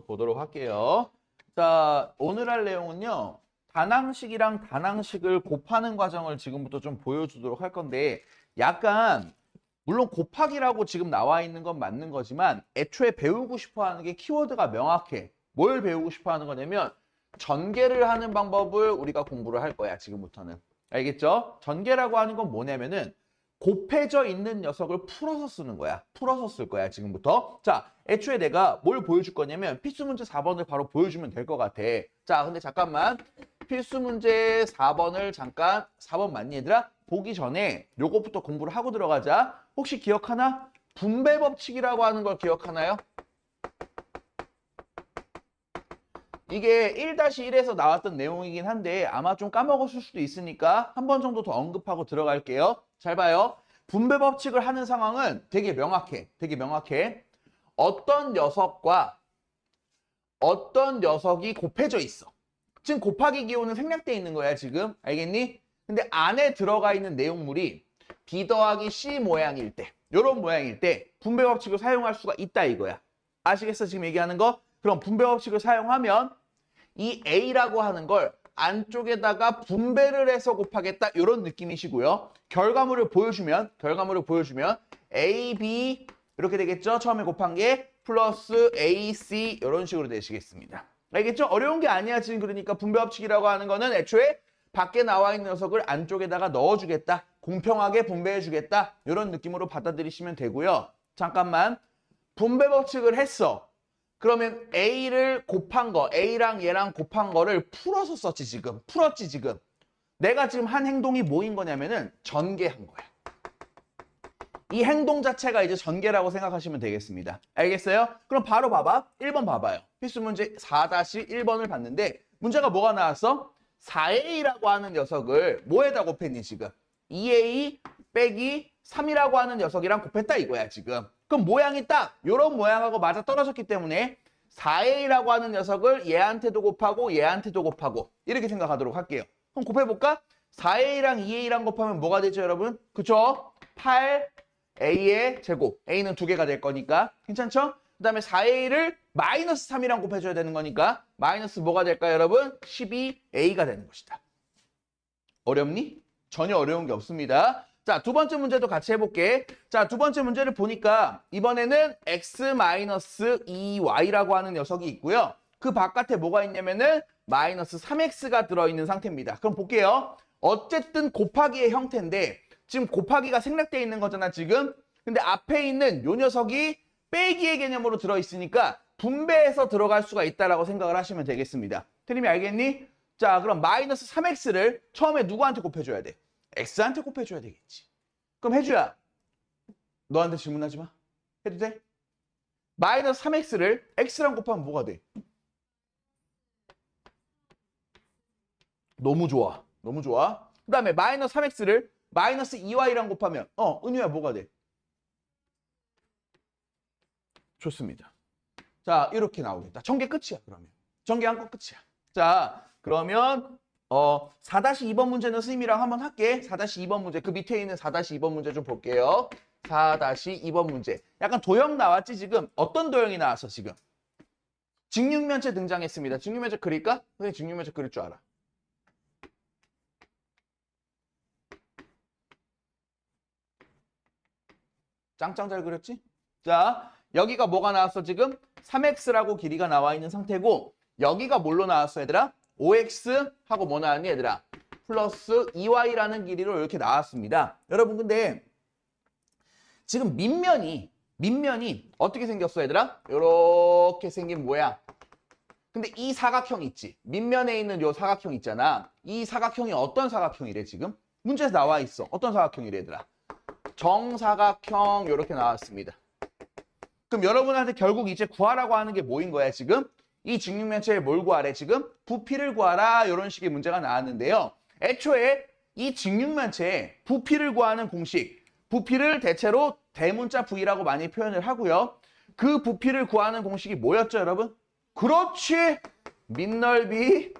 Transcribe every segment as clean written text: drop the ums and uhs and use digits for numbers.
보도록 할게요. 자, 오늘 할 내용은요. 단항식이랑 단항식을 곱하는 과정을 지금부터 좀 보여주도록 할 건데 약간 물론 곱하기라고 지금 나와 있는 건 맞는 거지만 애초에 배우고 싶어 하는 게 키워드가 명확해. 뭘 배우고 싶어 하는 거냐면 전개를 하는 방법을 우리가 공부를 할 거야, 지금부터는. 알겠죠? 전개라고 하는 건 뭐냐면은 곱해져 있는 녀석을 풀어서 쓰는 거야. 풀어서 쓸 거야, 지금부터. 자, 애초에 내가 뭘 보여줄 거냐면 필수 문제 4번을 바로 보여주면 될 것 같아. 자, 근데 잠깐만. 필수 문제 4번을 잠깐, 4번 맞니, 얘들아? 보기 전에 요것부터 공부를 하고 들어가자. 혹시 기억하나? 분배 법칙이라고 하는 걸 기억하나요? 이게 1-1에서 나왔던 내용이긴 한데 아마 좀 까먹었을 수도 있으니까 한 번 정도 더 언급하고 들어갈게요. 잘 봐요. 분배 법칙을 하는 상황은 되게 명확해. 되게 명확해. 어떤 녀석과 어떤 녀석이 곱해져 있어. 지금 곱하기 기호는 생략돼 있는 거야, 지금. 알겠니? 근데 안에 들어가 있는 내용물이 B 더하기 C 모양일 때, 이런 모양일 때 분배 법칙을 사용할 수가 있다 이거야. 아시겠어? 지금 얘기하는 거? 그럼 분배 법칙을 사용하면 이 A라고 하는 걸 안쪽에다가 분배를 해서 곱하겠다 이런 느낌이시고요. 결과물을 보여주면 A, B 이렇게 되겠죠? 처음에 곱한 게 플러스 A, C 이런 식으로 되시겠습니다. 알겠죠? 어려운 게 아니야. 지금 그러니까 분배 법칙이라고 하는 거는 애초에 밖에 나와 있는 녀석을 안쪽에다가 넣어주겠다. 공평하게 분배해주겠다. 이런 느낌으로 받아들이시면 되고요. 잠깐만. 분배 법칙을 했어. 그러면 A를 곱한 거, A랑 얘랑 곱한 거를 풀어서 썼지, 지금. 풀었지, 지금. 내가 지금 한 행동이 뭐인 거냐면은 전개한 거야. 이 행동 자체가 이제 전개라고 생각하시면 되겠습니다. 알겠어요? 그럼 바로 봐봐. 1번 봐봐요. 필수 문제 4-1번을 봤는데 문제가 뭐가 나왔어? 4A라고 하는 녀석을 뭐에다 곱했니, 지금? 2A 빼기 3이라고 하는 녀석이랑 곱했다 이거야, 지금. 그럼 모양이 딱 이런 모양하고 맞아 떨어졌기 때문에 4A라고 하는 녀석을 얘한테도 곱하고 얘한테도 곱하고 이렇게 생각하도록 할게요. 그럼 곱해볼까? 4A랑 2A랑 곱하면 뭐가 되죠, 여러분? 그쵸? 8A의 제곱. A는 2개가 될 거니까. 괜찮죠? 그 다음에 4A를 마이너스 3이랑 곱해줘야 되는 거니까 마이너스 뭐가 될까요, 여러분? 12A가 되는 것이다. 어렵니? 전혀 어려운 게 없습니다. 자, 두 번째 문제도 같이 해볼게. 자, 두 번째 문제를 보니까 이번에는 x-2y라고 하는 녀석이 있고요. 그 바깥에 뭐가 있냐면은 마이너스 3x가 들어있는 상태입니다. 그럼 볼게요. 어쨌든 곱하기의 형태인데 지금 곱하기가 생략되어 있는 거잖아, 지금. 근데 앞에 있는 요 녀석이 빼기의 개념으로 들어있으니까 분배해서 들어갈 수가 있다라고 생각을 하시면 되겠습니다. 태림이 알겠니? 자, 그럼 마이너스 3x를 처음에 누구한테 곱해줘야 돼? x한테 곱해줘야 되겠지. 그럼 혜주야, 너한테 질문하지 마. 해도 돼? 마이너스 3x를 x랑 곱하면 뭐가 돼? 너무 좋아. 너무 좋아. 그 다음에 마이너스 3x를 마이너스 2y랑 곱하면 은유야 뭐가 돼? 좋습니다. 자, 이렇게 나오겠다. 전개 끝이야, 그러면. 전개 한 건 끝이야. 자, 그러면 4-2번 문제는 선생님이랑 한번 할게. 4-2번 문제. 그 밑에 있는 4-2번 문제 좀 볼게요. 4-2번 문제. 약간 도형 나왔지, 지금? 어떤 도형이 나왔어, 지금? 직육면체 등장했습니다. 직육면체 그릴까? 선생님 직육면체 그릴 줄 알아. 짱짱 잘 그렸지? 자, 여기가 뭐가 나왔어, 지금? 3x라고 길이가 나와 있는 상태고 여기가 뭘로 나왔어, 얘들아? 5x 하고 뭐 나왔니, 얘들아? 플러스 2y라는 길이로 이렇게 나왔습니다. 여러분, 근데 지금 밑면이 어떻게 생겼어, 얘들아? 이렇게 생긴 모양. 근데 이 사각형 있지? 밑면에 있는 요 사각형 있잖아. 이 사각형이 어떤 사각형이래, 지금? 문제에서 나와 있어. 어떤 사각형이래, 얘들아? 정사각형 이렇게 나왔습니다. 그럼 여러분한테 결국 이제 구하라고 하는 게 뭐인 거야, 지금? 이 직육면체에 뭘 구하래, 지금? 부피를 구하라, 이런 식의 문제가 나왔는데요. 애초에 이 직육면체에 부피를 구하는 공식, 부피를 대체로 대문자 V라고 많이 표현을 하고요. 그 부피를 구하는 공식이 뭐였죠, 여러분? 그렇지! 밑넓이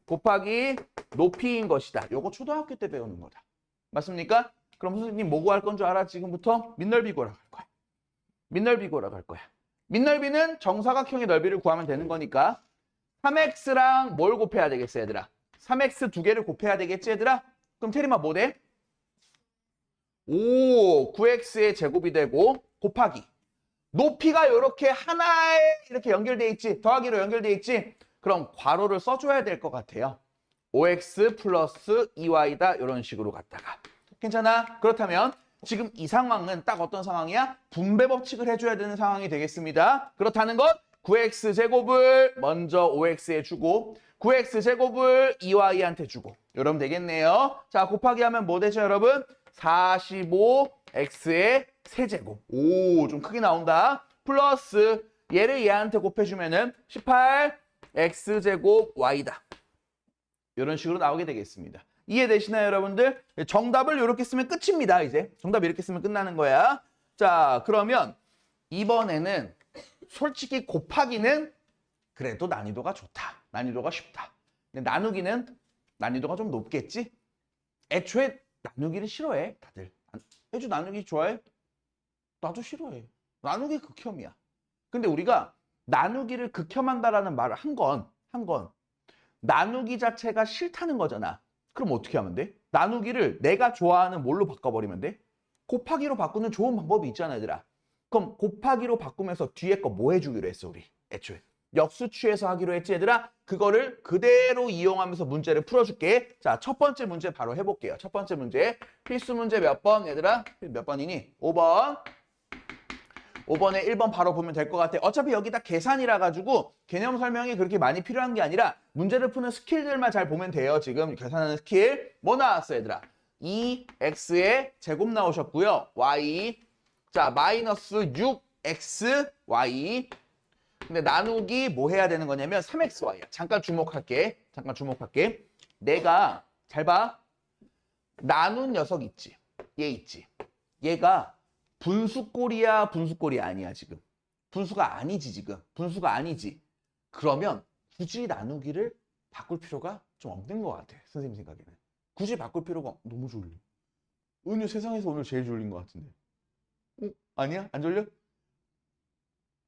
곱하기 높이인 것이다. 요거 초등학교 때 배우는 거다. 맞습니까? 그럼 선생님 뭐 구할 건 줄 알아? 지금부터 밑넓이 구하러 갈 거야. 밑넓이 구하러 갈 거야. 밑넓이는 정사각형의 넓이를 구하면 되는 거니까 3x랑 뭘 곱해야 되겠어, 얘들아? 3x 두 개를 곱해야 되겠지, 얘들아? 그럼 테리마 뭐 돼? 9x의 제곱이 되고 곱하기. 높이가 이렇게 하나에 이렇게 연결돼 있지, 더하기로 연결돼 있지. 그럼 괄호를 써줘야 될 것 같아요. 5x 플러스 2y다 이런 식으로 갔다가. 괜찮아? 그렇다면 지금 이 상황은 딱 어떤 상황이야? 분배 법칙을 해줘야 되는 상황이 되겠습니다. 그렇다는 것 9x 제곱을 먼저 5x에 주고 9x 제곱을 2y한테 주고 이러면 되겠네요. 자, 곱하기 하면 뭐 되죠, 여러분? 45x의 세제곱. 오, 좀 크게 나온다. 플러스 얘를 얘한테 곱해주면은 18x제곱 y다. 이런 식으로 나오게 되겠습니다. 이해되시나요, 여러분들? 정답을 이렇게 쓰면 끝입니다, 이제. 정답 이렇게 쓰면 끝나는 거야. 자, 그러면 이번에는 솔직히 곱하기는 그래도 난이도가 좋다. 난이도가 쉽다. 근데 나누기는 난이도가 좀 높겠지? 애초에 나누기를 싫어해, 다들. 애초 나누기 좋아해? 나도 싫어해. 나누기 극혐이야. 근데 우리가 나누기를 극혐한다라는 말을 한 건 나누기 자체가 싫다는 거잖아. 그럼 어떻게 하면 돼? 나누기를 내가 좋아하는 뭘로 바꿔버리면 돼? 곱하기로 바꾸는 좋은 방법이 있잖아, 얘들아. 그럼 곱하기로 바꾸면서 뒤에 거 뭐 해주기로 했어, 우리? 애초에. 역수 취해서 하기로 했지, 얘들아? 그거를 그대로 이용하면서 문제를 풀어줄게. 자, 첫 번째 문제 바로 해볼게요. 첫 번째 문제. 필수 문제 몇 번, 얘들아? 몇 번이니? 5번. 5번에 1번 바로 보면 될 것 같아. 어차피 여기다 계산이라 가지고 개념 설명이 그렇게 많이 필요한 게 아니라 문제를 푸는 스킬들만 잘 보면 돼요. 지금 계산하는 스킬. 뭐 나왔어, 얘들아? 2x의 제곱 나오셨고요. y. 자, 마이너스 6xy. 근데 나누기 뭐 해야 되는 거냐면 3xy야. 잠깐 주목할게. 내가 잘 봐. 나눈 녀석 있지. 얘 있지. 얘가 분수꼴이야, 분수꼴이 아니야, 지금. 분수가 아니지, 지금. 분수가 아니지. 그러면 굳이 나누기를 바꿀 필요가 좀 없는 것 같아, 선생님 생각에는. 굳이 바꿀 필요가 너무 졸려. 은유 세상에서 오늘 제일 졸린 것 같은데. 아니야? 안 졸려?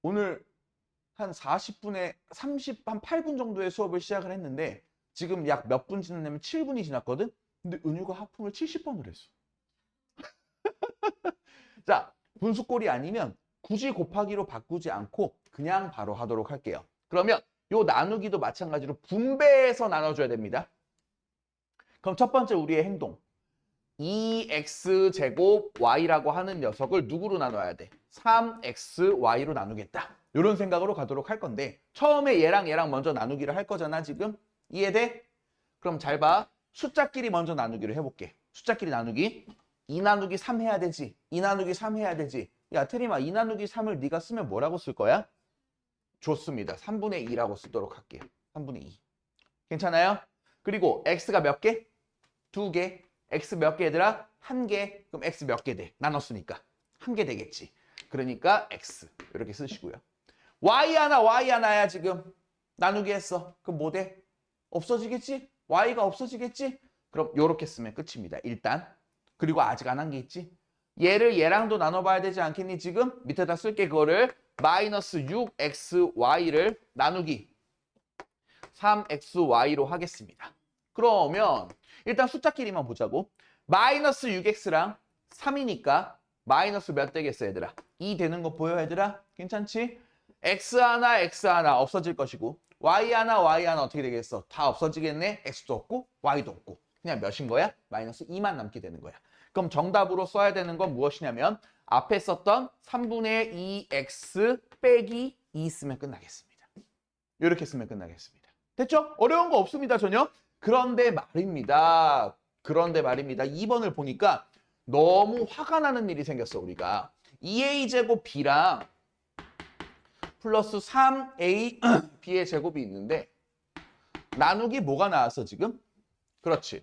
오늘 한 40분에 한 8분 정도의 수업을 시작을 했는데 지금 약 몇 분 지났냐면 7분이 지났거든? 근데 은유가 하품을 70번을 했어. 자, 분수꼴이 아니면 굳이 곱하기로 바꾸지 않고 그냥 바로 하도록 할게요. 그러면 요 나누기도 마찬가지로 분배해서 나눠줘야 됩니다. 그럼 첫 번째 우리의 행동. 2x제곱 y라고 하는 녀석을 누구로 나눠야 돼? 3xy로 나누겠다. 이런 생각으로 가도록 할 건데 처음에 얘랑 먼저 나누기를 할 거잖아, 지금. 이해돼? 그럼 잘 봐. 숫자끼리 먼저 나누기를 해볼게. 숫자끼리 나누기. 2 나누기 3 해야 되지. 2 나누기 3 해야 되지. 야, 테리마 2 나누기 3을 네가 쓰면 뭐라고 쓸 거야? 좋습니다. 3분의 2라고 쓰도록 할게. 3분의 2. 괜찮아요? 그리고 x가 몇 개? 2개. x 몇 개, 얘들아? 1개. 그럼 x 몇 개 돼? 나눴으니까. 1개 되겠지. 그러니까 x. 이렇게 쓰시고요. y 하나야, 지금. 나누기 했어. 그럼 뭐 돼? 없어지겠지? y가 없어지겠지? 그럼 이렇게 쓰면 끝입니다. 일단. 그리고 아직 안 한 게 있지? 얘를 얘랑도 나눠봐야 되지 않겠니, 지금? 밑에다 쓸게, 그거를. 마이너스 6xy를 나누기 3xy로 하겠습니다. 그러면 일단 숫자끼리만 보자고. 마이너스 6x랑 3이니까 마이너스 몇 되겠어, 얘들아? 2 되는 거 보여, 얘들아? 괜찮지? x 하나 없어질 것이고 y 하나 어떻게 되겠어? 다 없어지겠네? x도 없고 y도 없고 그냥 몇인 거야? 마이너스 2만 남게 되는 거야. 그럼 정답으로 써야 되는 건 무엇이냐면 앞에 썼던 3분의 2x 빼기 2 쓰면 끝나겠습니다. 이렇게 쓰면 끝나겠습니다. 됐죠? 어려운 거 없습니다, 전혀. 그런데 말입니다. 2번을 보니까 너무 화가 나는 일이 생겼어, 우리가. 2a제곱 b랑 플러스 3a b의 제곱이 있는데 나누기 뭐가 나왔어, 지금? 그렇지.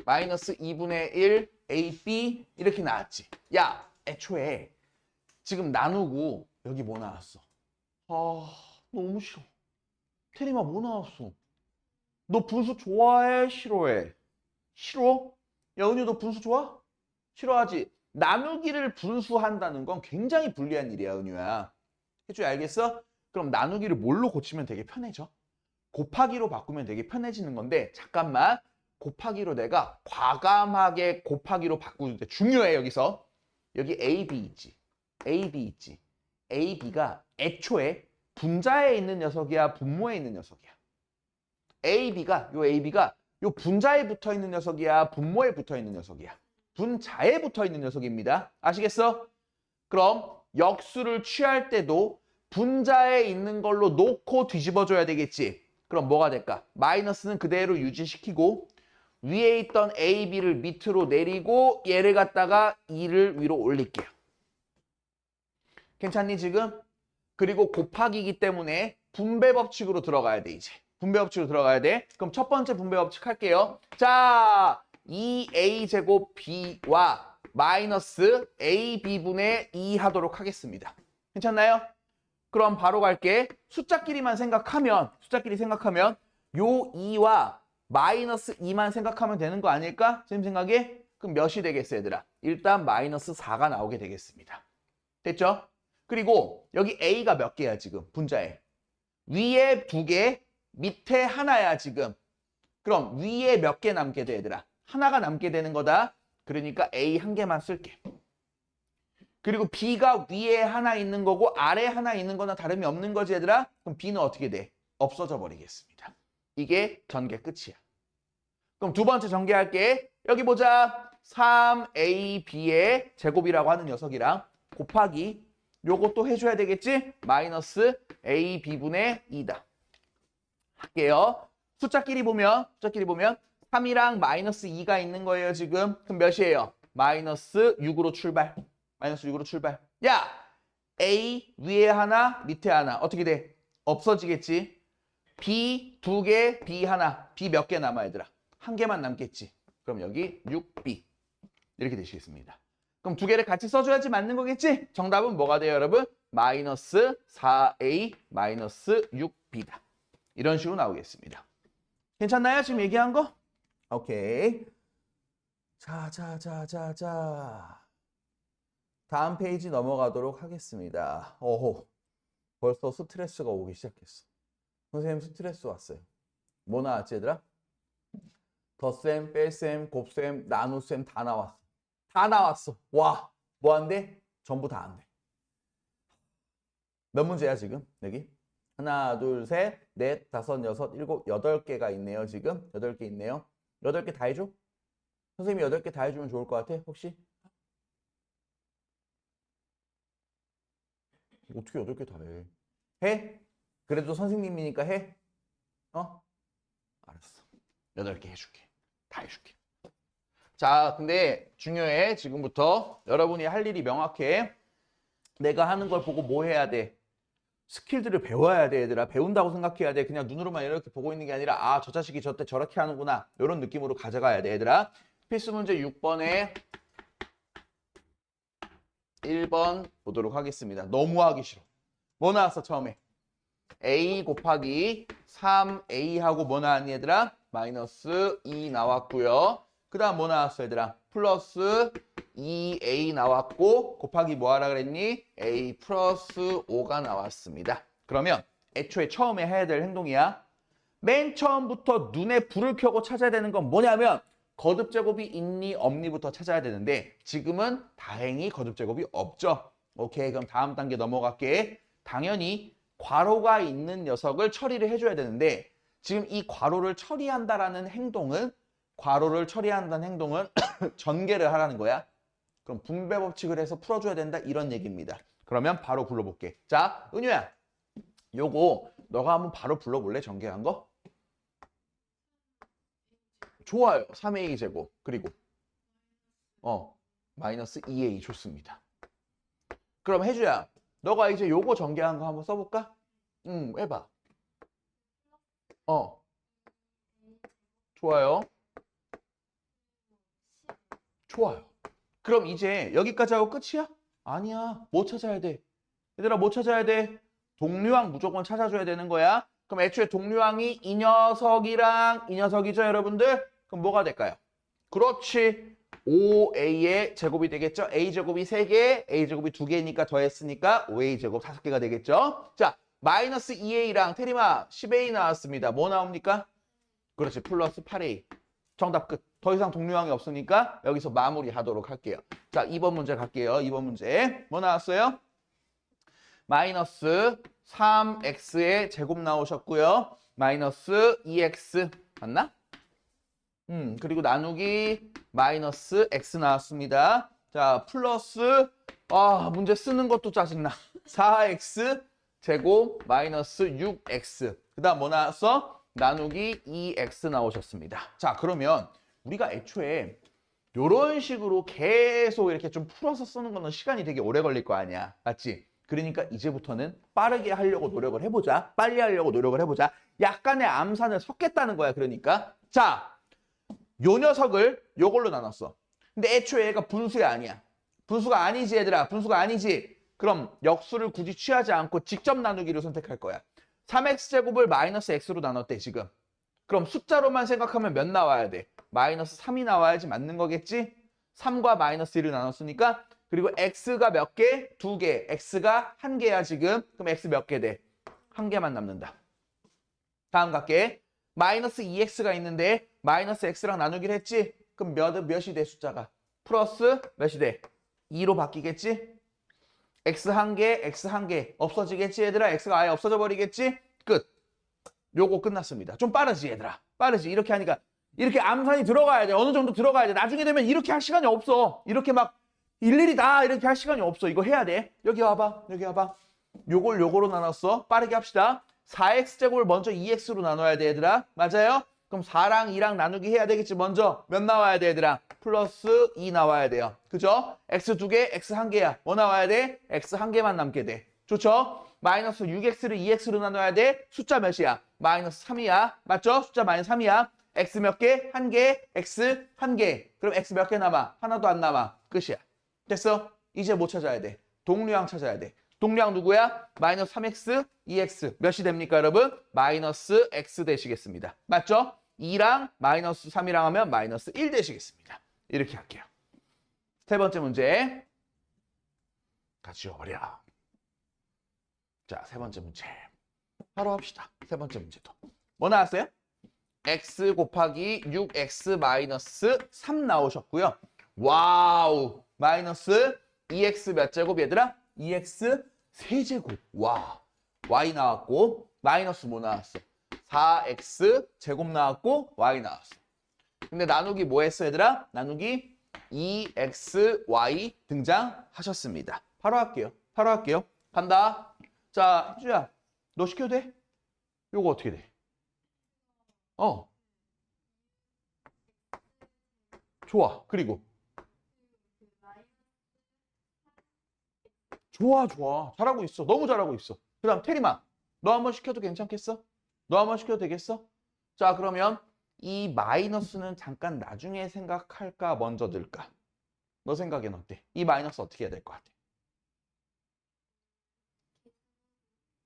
마이너스 2분의 1 ab 이렇게 나왔지. 야, 애초에 지금 나누고 여기 뭐 나왔어? 아, 너무 싫어. 테리마 뭐 나왔어? 너 분수 좋아해? 싫어해? 싫어? 야, 은유 너 분수 좋아? 싫어하지? 나누기를 분수한다는 건 굉장히 불리한 일이야, 은유야. 해줘야 알겠어? 그럼 나누기를 뭘로 고치면 되게 편해져? 곱하기로 바꾸면 되게 편해지는 건데 잠깐만 곱하기로 내가 과감하게 곱하기로 바꾸는데 중요해 여기서 여기 AB 있지 AB 있지 AB가 애초에 분자에 있는 녀석이야 분모에 있는 녀석이야 AB가 요 분자에 붙어 있는 녀석이야 분모에 붙어 있는 녀석이야 분자에 붙어 있는 녀석입니다 아시겠어? 그럼 역수를 취할 때도 분자에 있는 걸로 놓고 뒤집어줘야 되겠지. 그럼 뭐가 될까? 마이너스는 그대로 유지시키고 위에 있던 A, B를 밑으로 내리고 얘를 갖다가 2를 위로 올릴게요. 괜찮니 지금? 그리고 곱하기이기 때문에 분배 법칙으로 들어가야 돼 이제. 분배 법칙으로 들어가야 돼. 그럼 첫 번째 분배 법칙 할게요. 자, 2A제곱 B와 마이너스 AB분의 2 하도록 하겠습니다. 괜찮나요? 그럼 바로 갈게. 숫자끼리 생각하면 요 2와 마이너스 2만 생각하면 되는 거 아닐까? 선생님 생각에? 그럼 몇이 되겠어 얘들아? 일단 마이너스 4가 나오게 되겠습니다. 됐죠? 그리고 여기 A가 몇 개야 지금 분자에? 위에 2개, 밑에 하나야 지금. 그럼 위에 몇 개 남게 돼 얘들아? 하나가 남게 되는 거다. 그러니까 A 한 개만 쓸게. 그리고 B가 위에 하나 있는 거고 아래 하나 있는 거나 다름이 없는 거지 얘들아? 그럼 B는 어떻게 돼? 없어져 버리겠습니다. 이게 전개 끝이야. 그럼 두 번째 전개할게. 여기 보자. 3AB의 제곱이라고 하는 녀석이랑 곱하기 요것도 해줘야 되겠지? 마이너스 AB분의 2다. 할게요. 숫자끼리 보면 3이랑 마이너스 2가 있는 거예요 지금. 그럼 몇이에요? 마이너스 6으로 출발. 마이너스 6으로 출발. 야! A 위에 하나 밑에 하나 어떻게 돼? 없어지겠지. B 2개 B 하나. B 몇 개 남아 얘들아? 한 개만 남겠지. 그럼 여기 6B 이렇게 되시겠습니다. 그럼 두 개를 같이 써줘야지 맞는 거겠지? 정답은 뭐가 돼요 여러분? 마이너스 4A 마이너스 6B다. 이런 식으로 나오겠습니다. 괜찮나요? 지금 얘기한 거? 오케이. 자. 다음 페이지 넘어가도록 하겠습니다. 오호. 벌써 스트레스가 오기 시작했어. 선생님 스트레스 왔어요. 뭐 나왔지 얘들아? 덧셈, 뺄셈, 곱셈, 나눗셈 다 나왔어. 다 나왔어. 와, 뭐 안 돼? 전부 다 안 돼. 몇 문제야 지금? 여기? 하나, 둘, 셋, 넷, 다섯, 여섯, 일곱, 8개가 있네요 지금. 8개 있네요. 8개 다 해줘? 선생님이 8개 다 해주면 좋을 것 같아 혹시? 어떻게 8개 다 해? 해? 그래도 선생님이니까 해? 알았어. 8개 해줄게. 다 해줄게. 자, 근데 중요해. 지금부터 여러분이 할 일이 명확해. 내가 하는 걸 보고 뭐 해야 돼? 스킬들을 배워야 돼, 얘들아. 배운다고 생각해야 돼. 그냥 눈으로만 이렇게 보고 있는 게 아니라 아, 저 자식이 저때 저렇게 하는구나. 이런 느낌으로 가져가야 돼, 얘들아. 필수 문제 6번에 1번 보도록 하겠습니다. 너무 하기 싫어. 뭐 나왔어, 처음에? A 곱하기 3A하고 뭐 나왔니, 얘들아? 마이너스 2 나왔고요. 그 다음 뭐 나왔어, 얘들아? 플러스 2A 나왔고 곱하기 뭐 하라 그랬니? A 플러스 5가 나왔습니다. 그러면 애초에 처음에 해야 될 행동이야. 맨 처음부터 눈에 불을 켜고 찾아야 되는 건 뭐냐면 거듭제곱이 있니 없니부터 찾아야 되는데 지금은 다행히 거듭제곱이 없죠. 오케이, 그럼 다음 단계 넘어갈게. 당연히 괄호가 있는 녀석을 처리를 해줘야 되는데 지금 이 괄호를 처리한다는 행동은 전개를 하라는 거야. 그럼 분배 법칙을 해서 풀어줘야 된다 이런 얘기입니다. 그러면 바로 불러볼게. 자, 은유야, 요거 너가 한번 바로 불러볼래? 전개한 거? 좋아요. 3A 제곱 그리고 마이너스 2A 좋습니다. 그럼 혜주야, 너가 이제 요거 전개한 거 한번 써볼까? 해봐. 좋아요. 좋아요. 그럼 이제 여기까지 하고 끝이야? 아니야. 뭐 찾아야 돼? 얘들아, 뭐 찾아야 돼? 동류항 무조건 찾아줘야 되는 거야. 그럼 애초에 동류항이 이 녀석이랑 이 녀석이죠, 여러분들? 그럼 뭐가 될까요? 그렇지. 5a의 제곱이 되겠죠? a제곱이 3개, a제곱이 2개니까 더했으니까 5a제곱 5개가 되겠죠? 자, 마이너스 2a랑 테리마 10a 나왔습니다. 뭐 나옵니까? 그렇지, 플러스 8a. 정답 끝. 더 이상 동류항이 없으니까 여기서 마무리하도록 할게요. 자, 2번 문제 갈게요. 2번 문제. 뭐 나왔어요? 마이너스 3x의 제곱 나오셨고요. 마이너스 2x 맞나? 그리고 나누기 마이너스 x 나왔습니다. 자, 플러스 문제 쓰는 것도 짜증나. 4x 제곱 마이너스 6x. 그 다음 뭐 나왔어? 나누기 2x 나오셨습니다. 자, 그러면 우리가 애초에 이런 식으로 계속 이렇게 좀 풀어서 쓰는 거는 시간이 되게 오래 걸릴 거 아니야. 맞지? 그러니까 이제부터는 빠르게 하려고 노력을 해보자. 빨리 하려고 노력을 해보자. 약간의 암산을 섞겠다는 거야. 그러니까 자, 요 녀석을 요걸로 나눴어. 근데 애초에 얘가 분수가 아니야. 분수가 아니지 얘들아. 분수가 아니지. 그럼 역수를 굳이 취하지 않고 직접 나누기를 선택할 거야. 3x제곱을 마이너스 x로 나눴대 지금. 그럼 숫자로만 생각하면 몇 나와야 돼? 마이너스 3이 나와야지 맞는 거겠지? 3과 마이너스 1을 나눴으니까. 그리고 x가 몇 개? 2개. x가 1개야 지금. 그럼 x 몇 개 돼? 1개만 남는다. 다음 갈게. 마이너스 2x가 있는데 마이너스 x랑 나누기를 했지? 그럼 몇이 돼 숫자가? 플러스 몇이 돼? 2로 바뀌겠지? x 1개, x 1개 없어지겠지 얘들아? x가 아예 없어져 버리겠지? 끝. 요거 끝났습니다. 좀 빠르지 얘들아? 빠르지? 이렇게 하니까 이렇게 암산이 들어가야 돼. 어느 정도 들어가야 돼. 나중에 되면 이렇게 할 시간이 없어. 이렇게 막 일일이 다 이렇게 할 시간이 없어. 이거 해야 돼. 여기 와봐. 여기 와봐. 요걸 요거로 나눴어. 빠르게 합시다. 4x제곱을 먼저 2x로 나눠야 돼 얘들아. 맞아요? 그럼 4랑 2랑 나누기 해야 되겠지. 먼저 몇 나와야 돼 얘들아? 플러스 2 나와야 돼요. 그죠? x 2개, x 1개야. 뭐 나와야 돼? x 1개만 남게 돼. 좋죠? 마이너스 6x를 2x로 나눠야 돼. 숫자 몇이야? 마이너스 3이야. 맞죠? 숫자 마이너스 3이야. x 몇 개? 1개, x 1개. 그럼 x 몇 개 남아? 하나도 안 남아. 끝이야. 됐어? 이제 뭐 찾아야 돼? 동류항 찾아야 돼. 동류항 누구야? 마이너스 3x, 2x. 몇이 됩니까, 여러분? 마이너스 x 되시겠습니다. 맞죠? 2랑 마이너스 3이랑 하면 마이너스 1 되시겠습니다. 이렇게 할게요. 세 번째 문제. 다 지워버려. 자, 세 번째 문제. 바로 합시다. 세 번째 문제도. 뭐 나왔어요? x 곱하기 6x 마이너스 3 나오셨고요. 와우! 마이너스 2x 몇 제곱 얘들아? 2x 세제곱. 와. y 나왔고 마이너스 뭐 나왔어? 4x 제곱 나왔고 y 나왔어. 근데 나누기 뭐 했어 얘들아? 나누기 2xy 등장하셨습니다. 바로 할게요. 바로 할게요. 간다. 자, 희주야. 너 시켜도 돼? 요거 어떻게 돼? 좋아. 그리고 좋아, 좋아. 잘하고 있어. 너무 잘하고 있어. 그 다음 테리마. 너 한번 시켜도 괜찮겠어? 너 한번 시켜도 되겠어? 자, 그러면 이 마이너스는 잠깐 나중에 생각할까? 먼저 들까? 너 생각엔 어때? 이 마이너스 어떻게 해야 될 것 같아?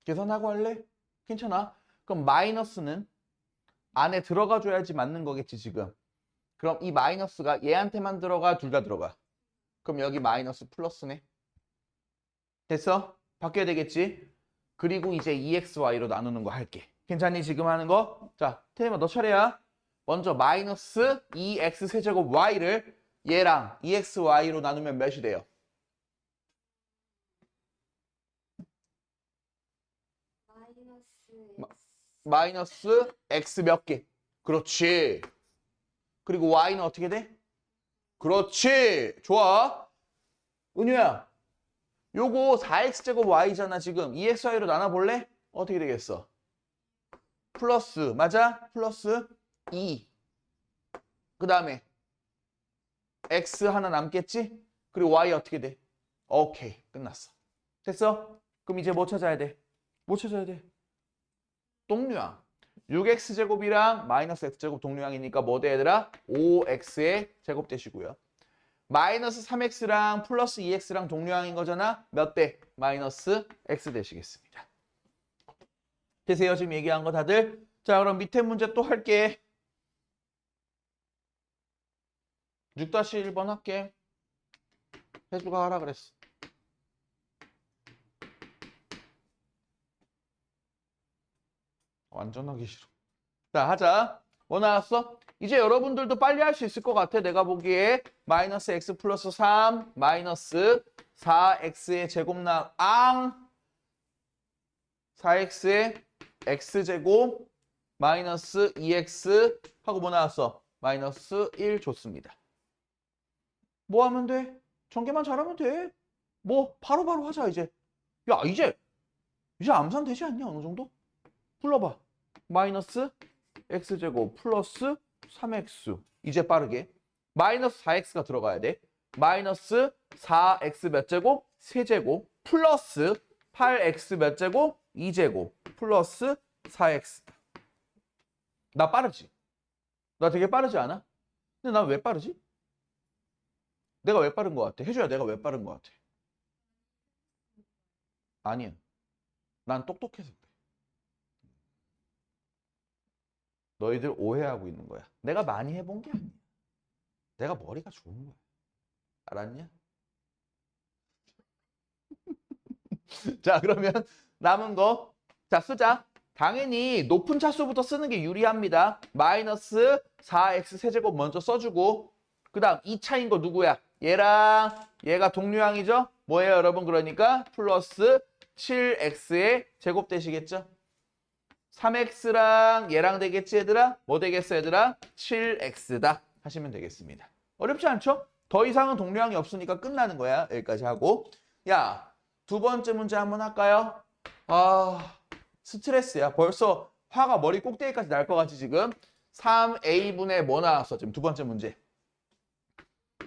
계산하고 할래? 괜찮아. 그럼 마이너스는 안에 들어가 줘야지 맞는 거겠지, 지금. 그럼 이 마이너스가 얘한테만 들어가, 둘 다 들어가. 그럼 여기 마이너스 플러스네. 됐어? 바뀌어야 되겠지? 그리고 이제 2xy로 나누는 거 할게. 괜찮니 지금 하는 거? 자, 태임아 너 차례야. 먼저 마이너스 2x 세제곱 y를 얘랑 2xy로 나누면 몇이 돼요? 마이너스 x 몇 개? 그렇지. 그리고 y는 어떻게 돼? 그렇지. 좋아. 은유야. 요거 4x제곱 y잖아 지금. 2xy로 나눠볼래? 어떻게 되겠어? 플러스 맞아? 플러스 2. 그 다음에 x 하나 남겠지? 그리고 y 어떻게 돼? 오케이. 끝났어. 됐어? 그럼 이제 뭐 찾아야 돼? 뭐 찾아야 돼? 동류항. 6x제곱이랑 마이너스 x제곱 동류항이니까 뭐 돼 얘들아? 5x의 제곱 되시고요. 마이너스 3x랑 플러스 2x랑 동류항인 거잖아. 몇 대? 마이너스 x 되시겠습니다. 되세요? 지금 얘기한 거 다들? 자, 그럼 밑에 문제 또 할게. 6-1번 할게. 혜주가 하라 그랬어. 완전 하기 싫어. 자, 하자. 뭐 나왔어? 이제 여러분들도 빨리 할 수 있을 것 같아. 내가 보기에 마이너스 x 플러스 3 마이너스 4x의 제곱 앙 4x의 x제곱 마이너스 2x 하고 뭐 나왔어? 마이너스 1 좋습니다. 뭐 하면 돼? 전개만 잘하면 돼. 뭐 바로바로 하자 이제. 야 이제 암산 되지 않냐 어느 정도? 불러봐. 마이너스 x제곱 플러스 3x. 이제 빠르게. 마이너스 4x가 들어가야 돼. 마이너스 4x 몇 제곱? 세제곱 플러스 8x 몇 제곱? 2제곱 플러스 4x. 나 빠르지? 나 되게 빠르지 않아? 근데 난 왜 빠르지? 내가 왜 빠른 것 같아? 해줘야 내가 왜 빠른 것 같아? 아니야. 난 똑똑해서 그래. 너희들 오해하고 있는 거야. 내가 많이 해본 게 아니야. 내가 머리가 좋은 거야. 알았냐? 자, 그러면 남은 거. 자, 쓰자. 당연히 높은 차수부터 쓰는 게 유리합니다. 마이너스 4x 세제곱 먼저 써주고 그 다음 2차인 거 누구야? 얘랑 얘가 동류항이죠? 뭐예요 여러분? 그러니까 플러스 7x의 제곱 되시겠죠? 3x랑 얘랑 되겠지 얘들아? 뭐 되겠어 얘들아? 7x다 하시면 되겠습니다. 어렵지 않죠? 더 이상은 동류항이 없으니까 끝나는 거야. 여기까지 하고. 야, 두 번째 문제 한번 할까요? 아, 스트레스야. 벌써 화가 머리 꼭대기까지 날 것 같지 지금? 3a분의 뭐 나왔어? 지금 두 번째 문제.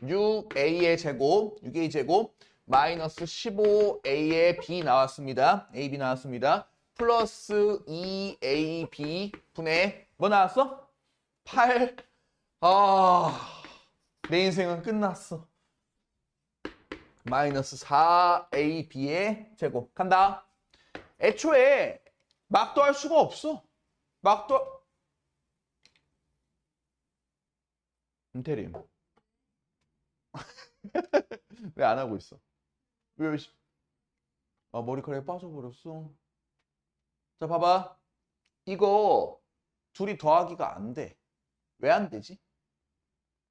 6a의 제곱, 6a 제곱 마이너스 15a의 b 나왔습니다. ab 나왔습니다. 플러스 2ab 분의 뭐 나왔어? 8. 내 인생은 끝났어. 마이너스 4ab의 제곱. 간다. 애초에 막도 할 수가 없어. 막도. 임태림. 왜 안 하고 있어? 왜? 머리카락이 빠져버렸어. 자, 봐봐. 이거 둘이 더하기가 안 돼. 왜 안 되지?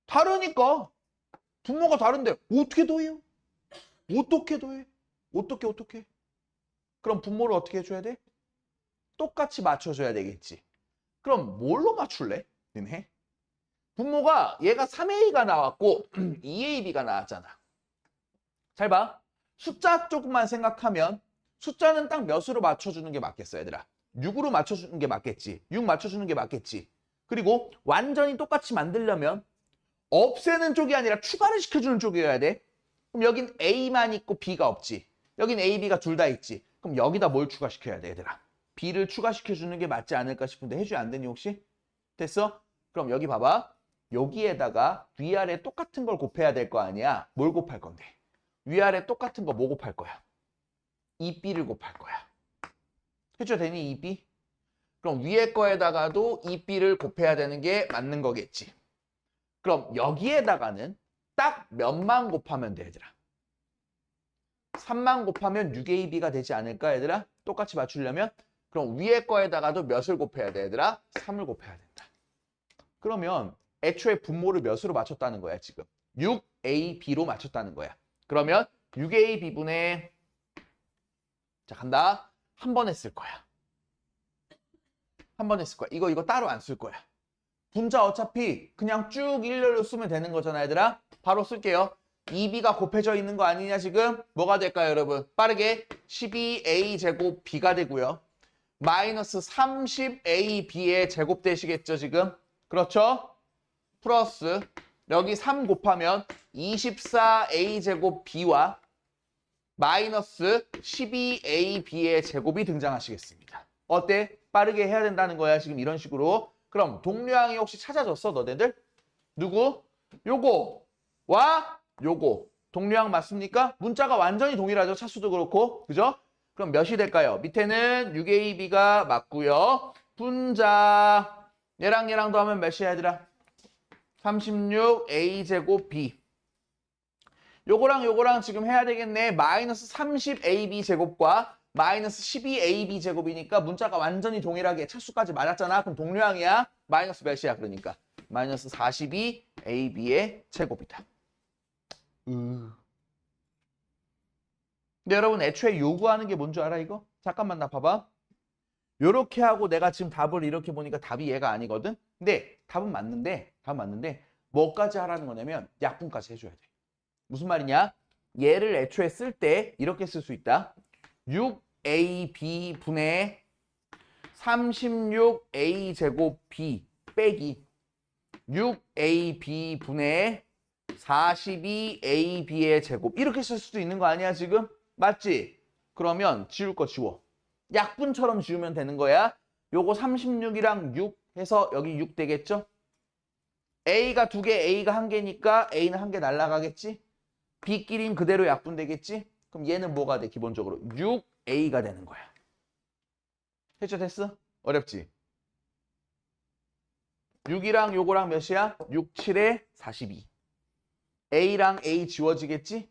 다르니까. 분모가 다른데 어떻게 더해요? 어떻게 더해? 어떻게? 그럼 분모를 어떻게 해줘야 돼? 똑같이 맞춰줘야 되겠지. 그럼 뭘로 맞출래? 니네? 분모가 얘가 3a가 나왔고 2ab가 나왔잖아. 잘 봐. 숫자 쪽만 생각하면 숫자는 딱 몇으로 맞춰주는 게 맞겠어 얘들아. 6으로 맞춰주는 게 맞겠지. 6 맞춰주는 게 맞겠지. 그리고 완전히 똑같이 만들려면 없애는 쪽이 아니라 추가를 시켜주는 쪽이어야 돼. 그럼 여긴 a만 있고 b가 없지. 여긴 a, b가 둘 다 있지. 그럼 여기다 뭘 추가시켜야 돼 얘들아. b를 추가시켜주는 게 맞지 않을까 싶은데 해주면 안 되니 혹시? 됐어? 그럼 여기 봐봐. 여기에다가 위아래 똑같은 걸 곱해야 될 거 아니야. 뭘 곱할 건데? 위아래 똑같은 거 뭐 곱할 거야? 2b를 곱할 거야. 해줘 되니 2b? 그럼 위에 거에다가도 2b를 곱해야 되는 게 맞는 거겠지. 그럼 여기에다가는 딱 몇만 곱하면 돼 얘들아. 3만 곱하면 6ab가 되지 않을까 얘들아? 똑같이 맞추려면? 그럼 위에 거에다가도 몇을 곱해야 돼 얘들아? 3을 곱해야 된다. 그러면 애초에 분모를 몇으로 맞췄다는 거야 지금? 6ab로 맞췄다는 거야. 그러면 6ab분의 자 간다. 한 번 했을 거야. 한 번 했을 거야. 이거 따로 안 쓸 거야. 분자 어차피 그냥 쭉 일렬로 쓰면 되는 거잖아 얘들아. 바로 쓸게요. 2b가 곱해져 있는 거 아니냐 지금? 뭐가 될까요 여러분? 빠르게 12a 제곱 b가 되고요. 마이너스 30ab의 제곱 되시겠죠 지금? 그렇죠? 플러스 여기 3 곱하면 24a 제곱 b와 마이너스 12ab의 제곱이 등장하시겠습니다. 어때? 빠르게 해야 된다는 거야 지금 이런 식으로. 그럼 동류항이 혹시 찾아졌어 너네들? 누구? 요거와 요거. 동류항 맞습니까? 문자가 완전히 동일하죠. 차수도 그렇고. 그죠? 그럼 몇이 될까요? 밑에는 6ab가 맞고요. 분자 얘랑 얘랑 더하면 몇이야 얘들아? 36a제곱 b. 요거랑 요거랑 지금 해야 되겠네. 마이너스 30ab 제곱과 마이너스 12ab 제곱이니까 문자가 완전히 동일하게 차수까지 맞았잖아. 그럼 동류항이야. 마이너스 몇이야 그러니까. 마이너스 42ab의 제곱이다. 근데 여러분 애초에 요구하는 게 뭔 줄 알아 이거? 잠깐만 나 봐봐. 요렇게 하고 내가 지금 답을 이렇게 보니까 답이 얘가 아니거든? 근데 답은 맞는데 뭐까지 하라는 거냐면 약분까지 해줘야 돼. 무슨 말이냐? 얘를 애초에 쓸 때 이렇게 쓸 수 있다. 6ab 분의 36a 제곱 b 빼기 6ab 분의 42ab의 제곱 이렇게 쓸 수도 있는 거 아니야 지금? 맞지? 그러면 지울 거 지워. 약분처럼 지우면 되는 거야. 요거 36이랑 6 해서 여기 6 되겠죠? A가 2개, A가 1개니까 A는 1개 날라가겠지? B끼리는 그대로 약분되겠지? 그럼 얘는 뭐가 돼? 기본적으로 6A가 되는 거야. 해줘 됐어? 어렵지? 6이랑 요거랑 몇이야? 6, 7에 42. A랑 A 지워지겠지?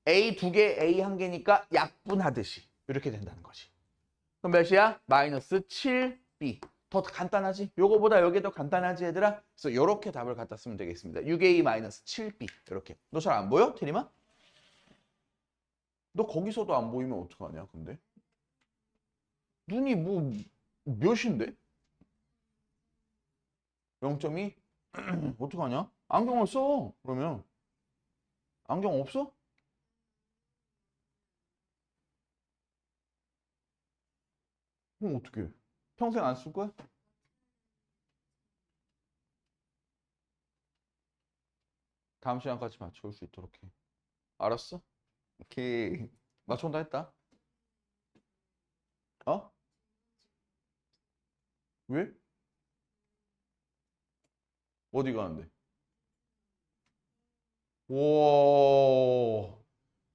A 2개, A 1개니까 약분하듯이 이렇게 된다는 거지. 그럼 몇이야? 마이너스 7B. 더 간단하지? 요거보다 여기 더 간단하지 얘들아? 그래서 요렇게 답을 갖다 쓰면 되겠습니다. 6A 마이너스 7B 이렇게. 너 잘 안 보여? 테리마? 너 거기서도 안 보이면 어떡하냐 근데? 눈이 뭐 몇인데? 0.2? 어떡하냐? 안경을 써 그러면. 안경 없어? 그럼 어떡해? 평생 안 쓸 거야? 다음 시간까지 맞춰올 수 있도록 해. 알았어? 오케이. 맞춰온다 했다. 어? 왜? 어디 가는데? 와,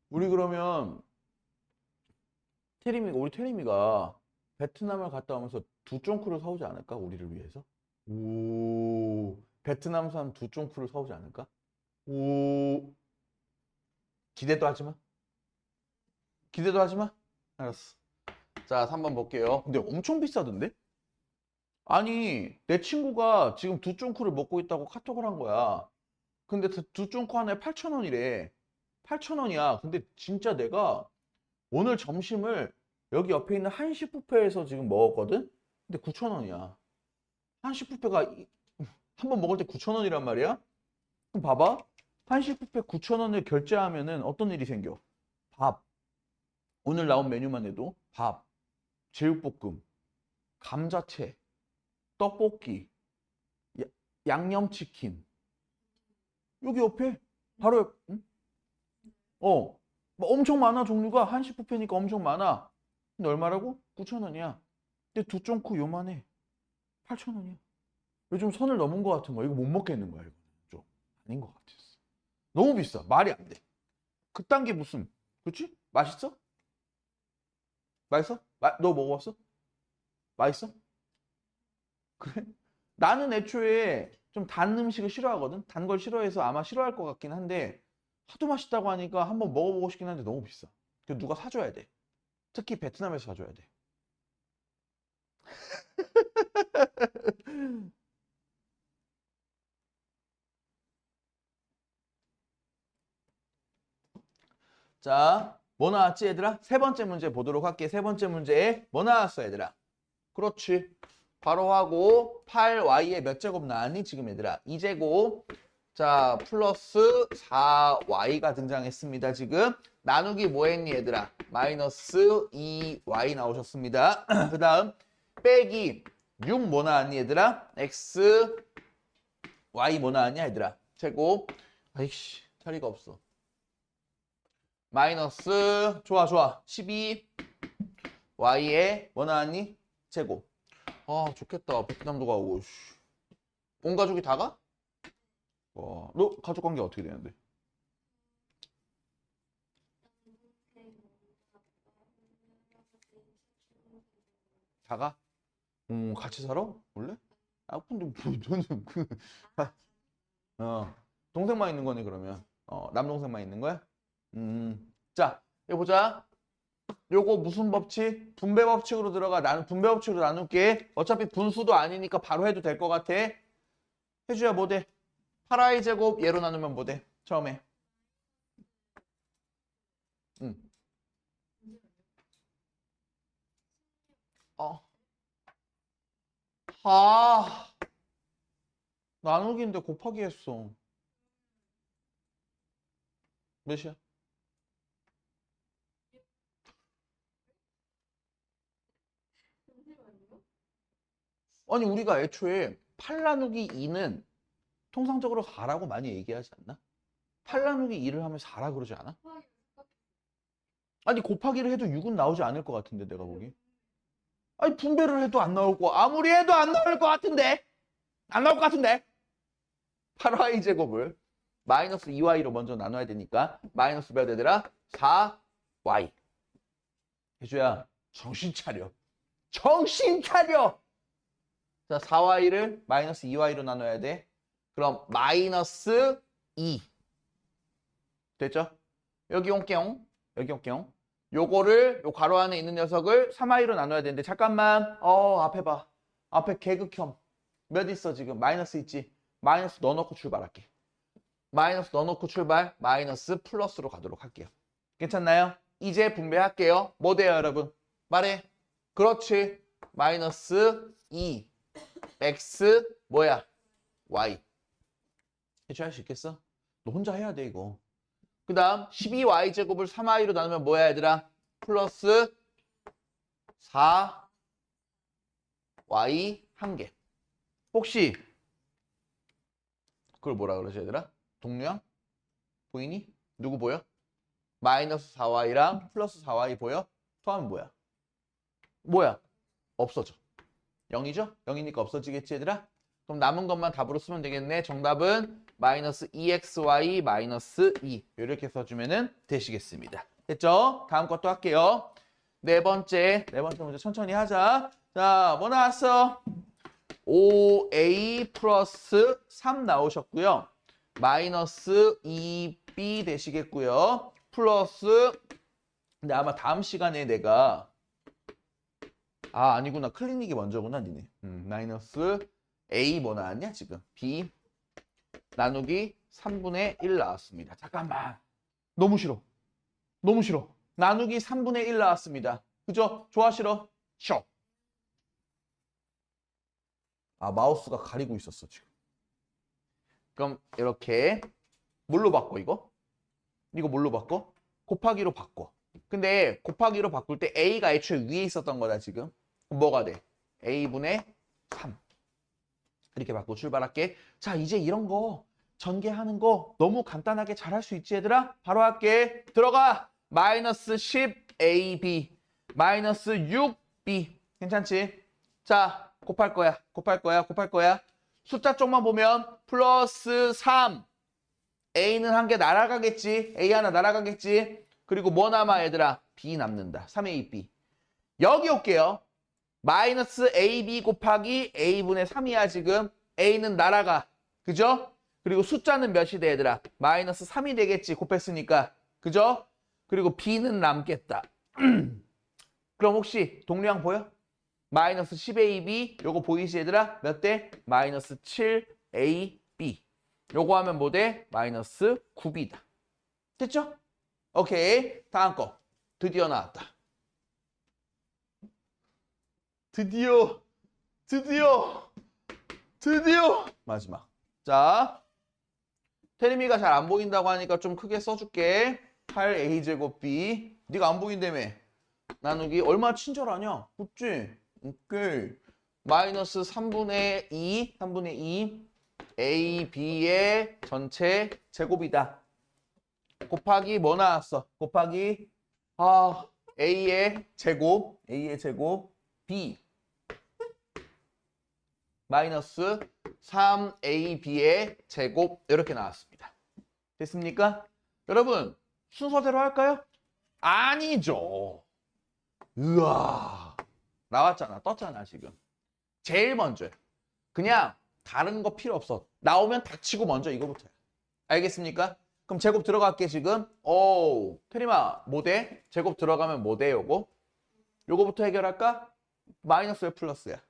우리 그러면 우리 테리미가 베트남을 갔다 오면서 두 쫑크를 사오지 않을까? 우리를 위해서? 오, 베트남산 두 쫑크를 사오지 않을까? 오, 기대도 하지 마. 기대도 하지 마. 알았어. 자, 3번 볼게요. 근데 엄청 비싸던데? 아니, 내 친구가 지금 두 쫑크를 먹고 있다고 카톡을 한 거야. 근데 두 쫑크 하나에 8,000원이래. 8,000원이야. 근데 진짜 내가 오늘 점심을 여기 옆에 있는 한식 뷔페에서 지금 먹었거든? 근데 9,000원이야. 한식 뷔페가 한 번 먹을 때 9,000원이란 말이야? 그럼 봐봐. 한식 뷔페 9,000원을 결제하면은 어떤 일이 생겨? 밥. 오늘 나온 메뉴만 해도 밥, 제육볶음, 감자채, 떡볶이, 야- 양념치킨. 여기 옆에 바로 응? 뭐 엄청 많아 종류가. 한식 뷔페니까 엄청 많아. 근데 얼마라고? 9,000원이야. 근데 두 쫑크 요만해. 8,000원이야. 요즘 선을 넘은 것 같은 거야. 이거 못 먹겠는 거야. 이거 좀 아닌 것 같았어. 너무 비싸. 말이 안 돼. 그딴 게 무슨? 그렇지? 맛있어? 맛있어? 너 먹어봤어? 맛있어? 그래? 나는 애초에 좀 단 음식을 싫어하거든. 단 걸 싫어해서 아마 싫어할 것 같긴 한데 하도 맛있다고 하니까 한번 먹어보고 싶긴 한데 너무 비싸. 그 누가 사줘야 돼. 특히 베트남에서 사줘야 돼. 자, 뭐 나왔지 얘들아? 세 번째 문제 보도록 할게. 세 번째 문제에 뭐 나왔어 얘들아? 그렇지. 바로 하고 8y의 몇 제곱 나왔니? 지금 얘들아 2제곱. 자, 플러스 4y가 등장했습니다. 지금 나누기 뭐 했니 얘들아? 마이너스 2y 나오셨습니다. 그 다음 빼기 6 뭐 나왔니 얘들아? x y 뭐 나왔냐 얘들아? 제곱. 아이씨 자리가 없어. 마이너스 좋아 12 y에 뭐 나왔니? 제곱. 아 좋겠다. 베트남도 가고. 온 가족이 다 가? 와, 너 가족 관계 어떻게 되는데? 다 가? 같이 살아? 원래? 아 근데 뭐 너는 그 동생만 있는 거네 그러면. 남동생만 있는 거야? 자, 이거 보자. 요거 무슨 법칙? 분배 법칙으로 들어가. 나는 분배 법칙으로 나눌게. 어차피 분수도 아니니까 바로 해도 될 것 같아. 해줘야 뭐 돼? 8i 제곱 얘로 나누면 뭐 돼? 처음에. 아, 나누기인데 곱하기 했어. 몇이야? 아니 우리가 애초에 8 나누기 2는 통상적으로 4라고 많이 얘기하지 않나? 8 나누기 2를 하면 4라 그러지 않아? 아니 곱하기를 해도 6은 나오지 않을 것 같은데 내가 보기. 아니 분배를 해도 안 나올 거 아무리 해도 안 나올 것 같은데. 안 나올 것 같은데. 8y 제곱을 마이너스 2y로 먼저 나눠야 되니까 마이너스 몇 얘들아? 4y. 해줘야 정신 차려. 정신 차려. 자, 4y를 마이너스 2y로 나눠야 돼. 그럼 마이너스 2. 됐죠? 여기 온게용. 여기 온게용. 요거를 요 괄호 안에 있는 녀석을 3y로 나눠야 되는데 잠깐만. 앞에 봐. 앞에 개극형. 몇 있어 지금? 마이너스 있지? 마이너스 넣어놓고 출발할게. 마이너스 넣어놓고 출발. 마이너스 플러스로 가도록 할게요. 괜찮나요? 이제 분배할게요. 뭐 돼요 여러분? 말해. 그렇지. 마이너스 2. x 뭐야? y. 해줘야 할 수 있겠어? 너 혼자 해야 돼 이거. 그 다음 12y 제곱을 3y로 나누면 뭐야 얘들아? 플러스 4y 한 개. 혹시 그걸 뭐라 그러지 얘들아? 동류양? 보이니? 누구 보여? 마이너스 4y랑 플러스 4y 보여? 더하면 뭐야? 뭐야? 없어져. 0이죠? 0이니까 없어지겠지 얘들아? 그럼 남은 것만 답으로 쓰면 되겠네. 정답은 마이너스 2xy 마이너스 2 이렇게 써주면 되시겠습니다. 됐죠? 다음 것도 할게요. 네 번째 문제 천천히 하자. 자, 뭐 나왔어? 5a 플러스 3 나오셨고요. 마이너스 2b 되시겠고요. 플러스 근데 아마 다음 시간에 내가 아니구나. 클리닉이 먼저구나 니네. 마이너스 a 뭐 나왔냐 지금? b 나누기 3분의 1 나왔습니다. 잠깐만. 너무 싫어. 너무 싫어. 나누기 3분의 1 나왔습니다. 그죠? 좋아 싫어? 싫어. 마우스가 가리고 있었어 지금. 그럼 이렇게 뭘로 바꿔 이거? 이거 뭘로 바꿔? 곱하기로 바꿔. 근데 곱하기로 바꿀 때 a가 애초에 위에 있었던 거다 지금. 그럼 뭐가 돼? a분의 3. 이렇게 바꾸고 출발할게. 자, 이제 이런 거 전개하는 거 너무 간단하게 잘 할 수 있지 얘들아? 바로 할게. 들어가. 마이너스 10ab 마이너스 6b 괜찮지? 자, 곱할 거야. 숫자 쪽만 보면 플러스 3 a는 한 개 날아가겠지. a 하나 날아가겠지. 그리고 뭐 남아 얘들아? b 남는다. 3ab. 여기 올게요. 마이너스 ab 곱하기 a분의 3이야 지금. a는 날아가. 그죠? 그리고 숫자는 몇이 돼 얘들아? 마이너스 3이 되겠지. 곱했으니까. 그죠? 그리고 b는 남겠다. 그럼 혹시 동류양 보여? 마이너스 10ab 요거 보이지 얘들아? 몇 대? 마이너스 7ab. 요거 하면 뭐 돼? 마이너스 9b다. 됐죠? 오케이. 다음 거. 드디어 나왔다. 드디어 마지막. 자, 테리미가 잘 안 보인다고 하니까 좀 크게 써줄게. 8a제곱 b. 네가 안 보인다며. 나누기 얼마나 친절하냐? 그치? 오케이. 마이너스 3분의 2 a, b의 전체 제곱이다. 곱하기 뭐 나왔어? 곱하기 a의 제곱 b 마이너스 3ab의 제곱 이렇게 나왔습니다. 됐습니까? 여러분 순서대로 할까요? 아니죠. 으아 나왔잖아. 떴잖아 지금. 제일 먼저 그냥 다른 거 필요 없어. 나오면 닥치고 먼저 이거부터야. 알겠습니까? 그럼 제곱 들어갈게 지금. 오, 테리마 뭐 돼? 제곱 들어가면 뭐 돼, 요거? 요거부터 해결할까? 마이너스 왜 플러스야?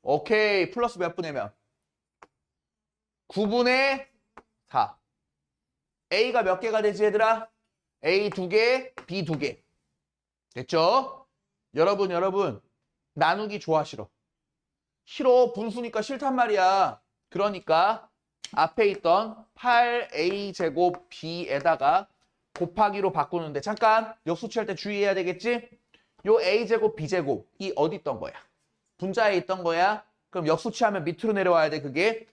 오케이, 플러스 몇 분의 몇? 9분의 4. A가 몇 개가 되지, 얘들아? A 2개, B 2개. 됐죠? 여러분, 나누기 좋아, 싫어? 싫어, 분수니까 싫단 말이야. 그러니까 앞에 있던 8a제곱 b에다가 곱하기로 바꾸는데 잠깐 역수치할 때 주의해야 되겠지? 요 a제곱 b제곱 이 어디 있던 거야? 분자에 있던 거야. 그럼 역수치하면 밑으로 내려와야 돼. 그게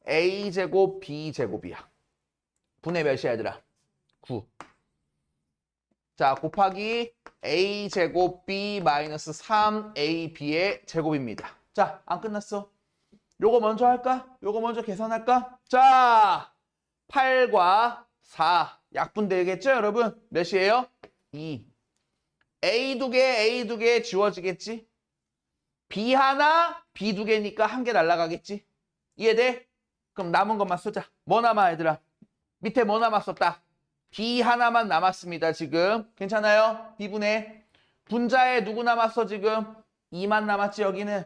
4a제곱 b제곱이야. 분의 몇이야 얘들아? 9. 자, 곱하기 a제곱 b 마이너스 3ab의 제곱입니다. 자, 안 끝났어. 요거 먼저 할까? 요거 먼저 계산할까? 자, 8과 4 약분되겠죠, 여러분? 몇이에요? 2. A 2개, A 2개 지워지겠지? B 하나, B 2개니까 한 개 날라가겠지? 이해돼? 그럼 남은 것만 쓰자. 뭐 남아, 얘들아? 밑에 뭐 남았어? 딱. B 하나만 남았습니다, 지금. 괜찮아요? B분의. 분자에 누구 남았어, 지금? 2만 남았지, 여기는?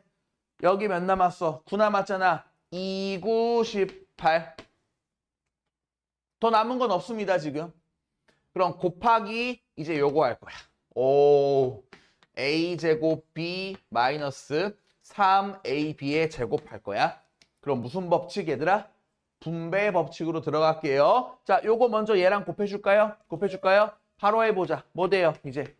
여기 몇 남았어? 9 남았잖아. 2, 9, 18. 더 남은 건 없습니다, 지금. 그럼 곱하기 이제 요거 할 거야. 오, a제곱 b 마이너스 3ab의 제곱할 거야. 그럼 무슨 법칙, 얘들아? 분배 법칙으로 들어갈게요. 자, 요거 먼저 얘랑 곱해줄까요? 곱해줄까요? 바로 해보자. 뭐 돼요, 이제?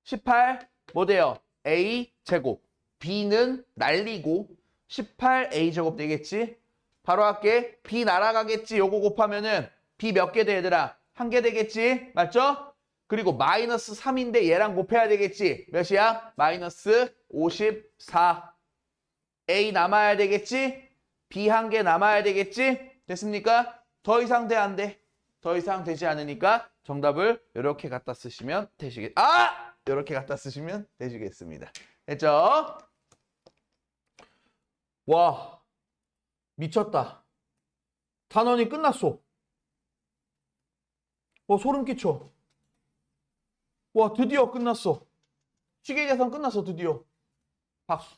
18, 뭐 돼요? a제곱. b는 날리고 18a제곱 되겠지? 바로 할게. b 날아가겠지? 요거 곱하면은 b 몇 개 돼, 얘들아? 한 개 되겠지? 맞죠? 그리고 마이너스 3인데 얘랑 곱해야 되겠지? 몇이야? 마이너스 54. a 남아야 되겠지? b 한 개 남아야 되겠지? 됐습니까? 더 이상 돼, 안 돼? 더 이상 되지 않으니까 정답을 이렇게 갖다 쓰시면 되시겠... 아! 이렇게 갖다 쓰시면 되시겠습니다. 됐죠? 와, 미쳤다. 단원이 끝났어. 소름 끼쳐. 와, 드디어 끝났어. 시계 계산 끝났어, 드디어. 박수.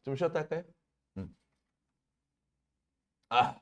좀 쉬었다 할까요? 아.